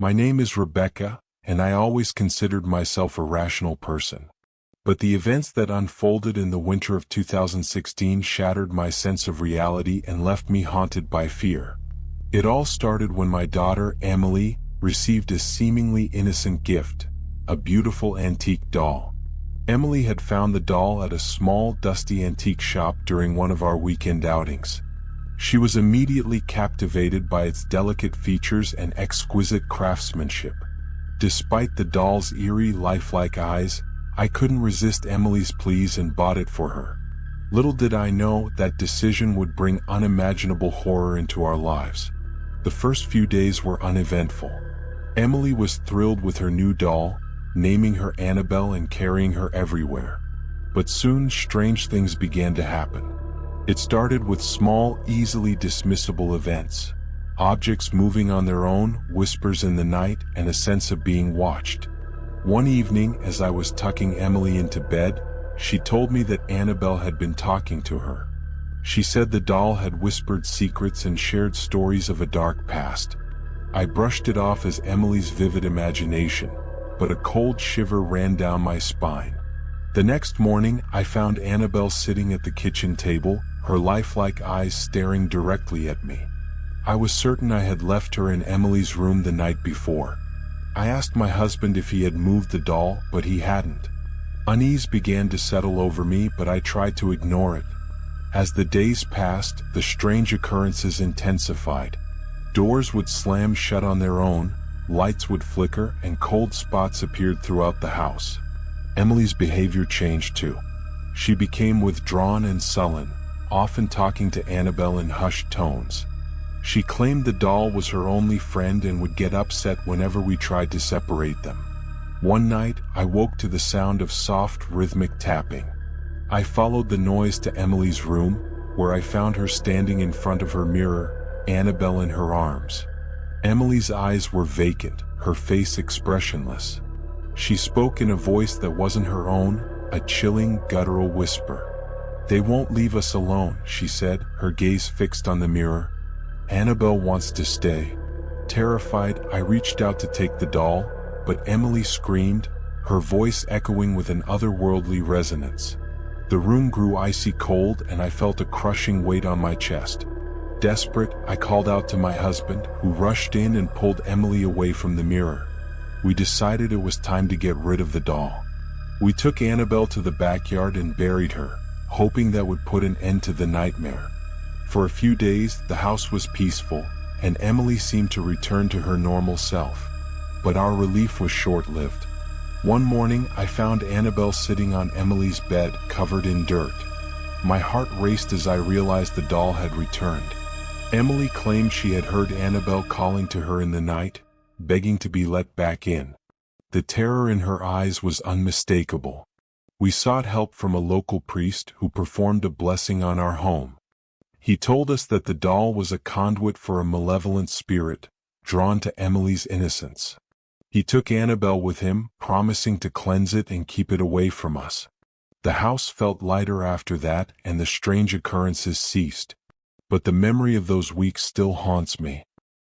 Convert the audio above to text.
My name is Rebecca, and I always considered myself a rational person. But the events that unfolded in the winter of 2016 shattered my sense of reality and left me haunted by fear. It all started when my daughter, Emily, received a seemingly innocent gift, a beautiful antique doll. Emily had found the doll at a small, dusty antique shop during one of our weekend outings. She was immediately captivated by its delicate features and exquisite craftsmanship. Despite the doll's eerie, lifelike eyes, I couldn't resist Emily's pleas and bought it for her. Little did I know that decision would bring unimaginable horror into our lives. The first few days were uneventful. Emily was thrilled with her new doll, naming her Annabelle and carrying her everywhere. But soon strange things began to happen. It started with small, easily dismissible events. Objects moving on their own, whispers in the night, and a sense of being watched. One evening, as I was tucking Emily into bed, she told me that Annabelle had been talking to her. She said the doll had whispered secrets and shared stories of a dark past. I brushed it off as Emily's vivid imagination, but a cold shiver ran down my spine. The next morning, I found Annabelle sitting at the kitchen table, her lifelike eyes staring directly at me. I was certain I had left her in Emily's room the night before. I asked my husband if he had moved the doll, but he hadn't. Unease began to settle over me, but I tried to ignore it. As the days passed, the strange occurrences intensified. Doors would slam shut on their own, lights would flicker, and cold spots appeared throughout the house. Emily's behavior changed too. She became withdrawn and sullen, often talking to Annabelle in hushed tones. She claimed the doll was her only friend and would get upset whenever we tried to separate them. One night, I woke to the sound of soft, rhythmic tapping. I followed the noise to Emily's room, where I found her standing in front of her mirror, Annabelle in her arms. Emily's eyes were vacant, her face expressionless. She spoke in a voice that wasn't her own, a chilling, guttural whisper. "They won't leave us alone," she said, her gaze fixed on the mirror. "Annabelle wants to stay." Terrified, I reached out to take the doll, but Emily screamed, her voice echoing with an otherworldly resonance. The room grew icy cold and I felt a crushing weight on my chest. Desperate, I called out to my husband, who rushed in and pulled Emily away from the mirror. We decided it was time to get rid of the doll. We took Annabelle to the backyard and buried her, hoping that would put an end to the nightmare. For a few days, the house was peaceful, and Emily seemed to return to her normal self. But our relief was short-lived. One morning, I found Annabelle sitting on Emily's bed, covered in dirt. My heart raced as I realized the doll had returned. Emily claimed she had heard Annabelle calling to her in the night, begging to be let back in. The terror in her eyes was unmistakable. We sought help from a local priest who performed a blessing on our home. He told us that the doll was a conduit for a malevolent spirit, drawn to Emily's innocence. He took Annabelle with him, promising to cleanse it and keep it away from us. The house felt lighter after that, and the strange occurrences ceased. But the memory of those weeks still haunts me.